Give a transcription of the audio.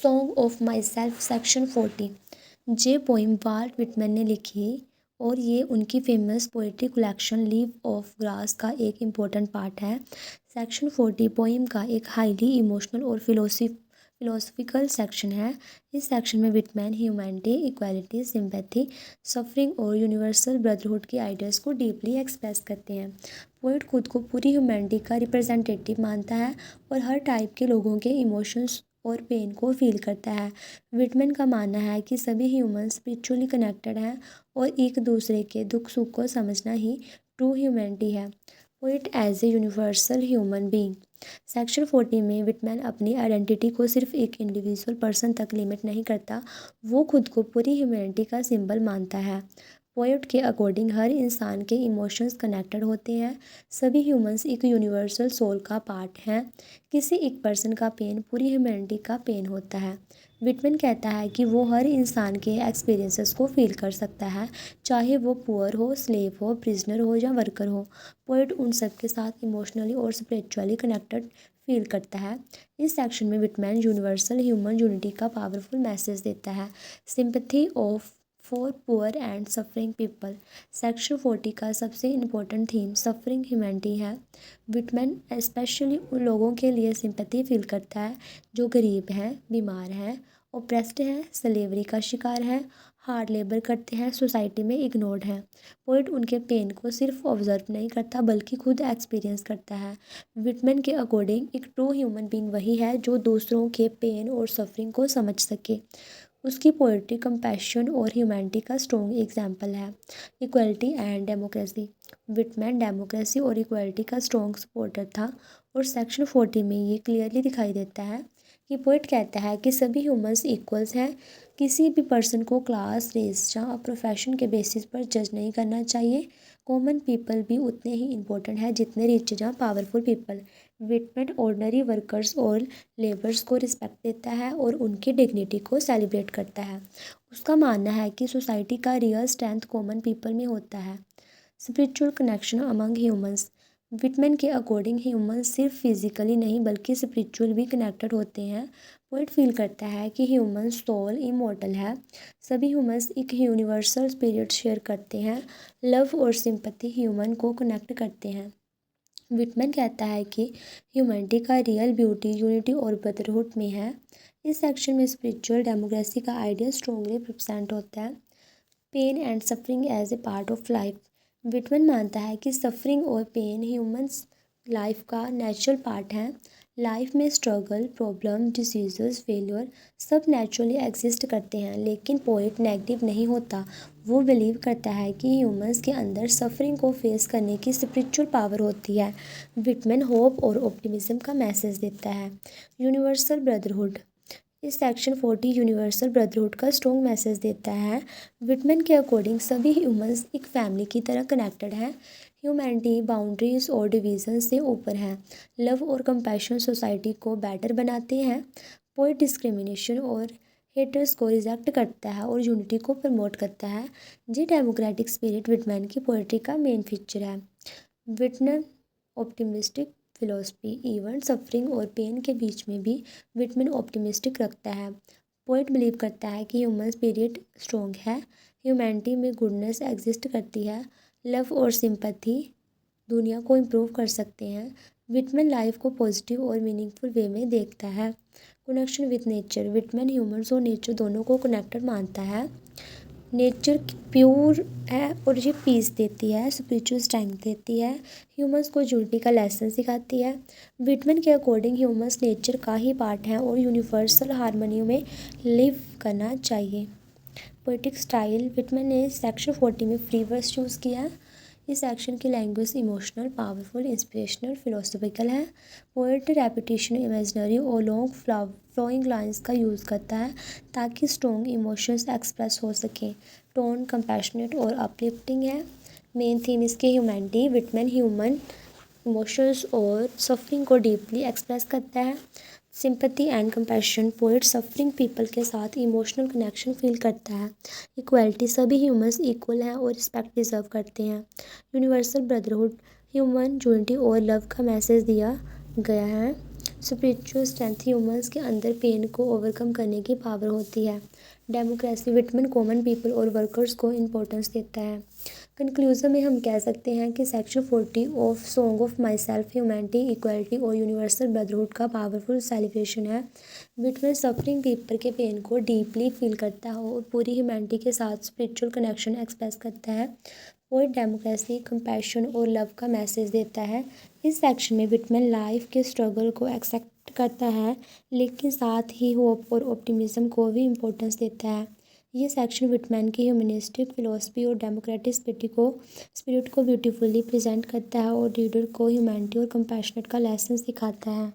Song of my self section 40। ये poem volt Whitman ने लिखी और ये उनकी famous poetry collection leave of grass का एक इम्पोर्टेंट पार्ट है। सेक्शन 40 पोइम का एक हाईली इमोशनल और फिलोसफिकल सेक्शन है। इस सेक्शन में Whitman humanity, equality, sympathy, suffering और यूनिवर्सल ब्रदरहुड की आइडियाज़ को डीपली एक्सप्रेस करते हैं। पोइट खुद को पूरी ह्यूमैनिटी का रिप्रेजेंटेटिव मानता है और हर टाइप के लोगों के इमोशंस और पेन को फील करता है। विटमैन का मानना है कि सभी ह्यूमन स्पिरिचुअली कनेक्टेड हैं और एक दूसरे के दुख सुख को समझना ही ट्रू ह्यूमैनिटी है। Poet as a universal human being. Section 40 में विटमैन अपनी आइडेंटिटी को सिर्फ एक इंडिविजुअल पर्सन तक लिमिट नहीं करता, वो खुद को पूरी ह्यूमैनिटी का सिंबल मानता है। पोएट के अकॉर्डिंग हर इंसान के इमोशंस कनेक्टेड होते हैं। सभी ह्यूमंस एक यूनिवर्सल सोल का पार्ट हैं। किसी एक पर्सन का पेन पूरी ह्यूमैनिटी का पेन होता है। विटमैन कहता है कि वो हर इंसान के एक्सपीरियंसेस को फील कर सकता है, चाहे वो पुअर हो, स्लेव हो, प्रिजनर हो या वर्कर हो। पोएट उन सब के साथ इमोशनली और स्पिरिचुअली कनेक्टेड फील करता है। इस सेक्शन में विटमैन यूनिवर्सल ह्यूमन यूनिटी का पावरफुल मैसेज देता है। Sympathy of for poor and suffering people. Section 40 का सबसे इम्पोर्टेंट थीम सफरिंग ह्यूमैनिटी है। विटमैन स्पेशली उन लोगों के लिए सिंपैथी फील करता है जो गरीब हैं, बीमार हैं, ओप्रेस्ड हैं, स्लेवरी का शिकार हैं, हार्ड लेबर करते हैं, सोसाइटी में इग्नोर्ड हैं। पोइट उनके पेन को सिर्फ ऑब्जर्व नहीं करता बल्कि खुद एक्सपीरियंस करता है। विटमैन के अकॉर्डिंग एक ट्रू ह्यूमन बीइंग वही है जो दूसरों के पेन और सफरिंग को समझ सके। उसकी पोइट्री कंपैशन और ह्यूमैनिटी का स्ट्रॉन्ग एग्जाम्पल है। Equality and democracy. Whitman democracy और इक्वलिटी का स्ट्रॉन्ग सपोर्टर था और सेक्शन 40 में ये क्लियरली दिखाई देता है कि पोइट कहता है कि सभी ह्यूमंस इक्वल्स हैं। किसी भी पर्सन को क्लास, रेस या प्रोफेशन के बेसिस पर जज नहीं करना चाहिए। कॉमन पीपल भी उतने ही इम्पोर्टेंट है जितने रिच या powerful people. Whitman ordinary workers और लेबर्स को रिस्पेक्ट देता है और उनकी डिग्निटी को सेलिब्रेट करता है। उसका मानना है कि सोसाइटी का रियल स्ट्रेंथ कॉमन पीपल में होता है। Spiritual connection among humans. Whitman के अकॉर्डिंग ह्यूमंस सिर्फ फिजिकली नहीं बल्कि स्पिरिचुअल भी कनेक्टेड होते हैं। पोइट फील करता है कि ह्यूमन सोल इमॉर्टल है। सभी ह्यूमंस एक यूनिवर्सल स्पिरिट शेयर करते हैं। लव और सिंपैथी ह्यूमन को कनेक्ट करते हैं। विटमैन कहता है कि ह्यूमैनिटी का रियल ब्यूटी यूनिटी और ब्रदरहुड में है। इस सेक्शन में स्पिरिचुअल डेमोक्रेसी का आइडिया स्ट्रॉन्गली रिप्रेजेंट होता है। Pain and suffering as a part of life. Whitman मानता है कि सफरिंग और पेन ह्यूमंस लाइफ का नेचुरल पार्ट है। लाइफ में स्ट्रगल, प्रॉब्लम, डिसीजेस, फेलियर सब नेचुरली एग्जिस्ट करते हैं, लेकिन पोइट नेगेटिव नहीं होता। वो बिलीव करता है कि ह्यूमंस के अंदर सफरिंग को फेस करने की स्पिरिचुअल पावर होती है। विटमैन होप और ऑप्टिमिज्म का मैसेज देता है। Universal brotherhood. इस सेक्शन 40 यूनिवर्सल ब्रदरहुड का स्ट्रॉन्ग मैसेज देता है। विटमैन के अकॉर्डिंग सभी ह्यूमंस एक फैमिली की तरह कनेक्टेड हैं। ह्यूमैनिटी बाउंड्रीज और डिवीज़न से ऊपर है। लव और कंपैशन सोसाइटी को बेटर बनाते हैं। पोइट डिस्क्रिमिनेशन और हेटर्स को रिजेक्ट करता है और यूनिटी को प्रमोट करता है। ये डेमोक्रेटिक स्पिरिट विटमैन की पोइट्री का मेन फीचर है। Whitman optimistic philosophy. Even suffering और पेन के बीच में भी विटमैन ऑप्टिमिस्टिक रखता है। पोइट बिलीव करता है कि ह्यूमन स्पिरिट स्ट्रॉन्ग है, ह्यूमैनिटी में गुडनेस एग्जिस्ट करती है, लव और सिंपैथी दुनिया को इम्प्रूव कर सकते हैं। विटमैन लाइफ को पॉजिटिव और मीनिंगफुल वे में देखता है। Connection with nature. Whitman humans और नेचर दोनों को कनेक्टेड मानता है। नेचर प्योर है और ये पीस देती है, स्पिरिचुअल स्ट्रेंथ देती है, ह्यूमंस को यूनिटी का लेसन सिखाती है। विटमैन के अकॉर्डिंग ह्यूमंस नेचर का ही पार्ट हैं और यूनिवर्सल हारमोनी में लिव करना चाहिए। Poetic style. विटमैन ने सेक्शन 40 में फ्री वर्स चूज़ किया है। इस सेक्शन की language emotional, powerful, inspirational, philosophical है। पोएट रेपिटेशन, इमेजिनरी और लॉन्ग फ्लोइंग लाइंस का यूज़ करता है ताकि स्ट्रॉन्ग इमोशंस एक्सप्रेस हो सकें। टोन कंपैशनेट और अपलिफ्टिंग है। मेन थीम इसके ह्यूमैनिटी। विटमैन ह्यूमन इमोशंस और सफरिंग को डीपली एक्सप्रेस करता है। Sympathy and compassion. Poet suffering people के साथ इमोशनल कनेक्शन फील करता है। इक्वालिटी। सभी ह्यूमंस इक्वल हैं और रिस्पेक्ट डिजर्व करते हैं। Universal brotherhood. ह्यूमन यूनिटी और लव का मैसेज दिया गया है। स्पिरिचुअल स्ट्रेंथ ह्यूमंस के अंदर पेन को ओवरकम करने की पावर होती है। डेमोक्रेसी विटमैन कॉमन पीपल और वर्कर्स को इम्पोर्टेंस देता है। कंक्लूजन में हम कह सकते हैं कि section 40 of song of my self humanity equality और यूनिवर्सल ब्रदरहुड का पावरफुल सेलिब्रेशन है। विटमैन सफरिंग पीपल के पेन को डीपली फील करता है और पूरी ह्यूमैनिटी के साथ स्पिरिचुअल कनेक्शन एक्सप्रेस करता है। पोएट डेमोक्रेसी कंपैशन और लव का मैसेज देता है। इस सेक्शन में विटमैन लाइफ के स्ट्रगल को एक्सेप्ट करता है लेकिन साथ ही होप और ऑप्टिमिज्म को भी इम्पोर्टेंस देता है। ये सेक्शन विटमैन की ह्यूमनिस्टिक फिलॉसफी और डेमोक्रेटिक स्पिरिट को ब्यूटीफुली प्रेजेंट करता है और रीडर को ह्यूमैनिटी और कंपैशनेट का लेसन सिखाता है।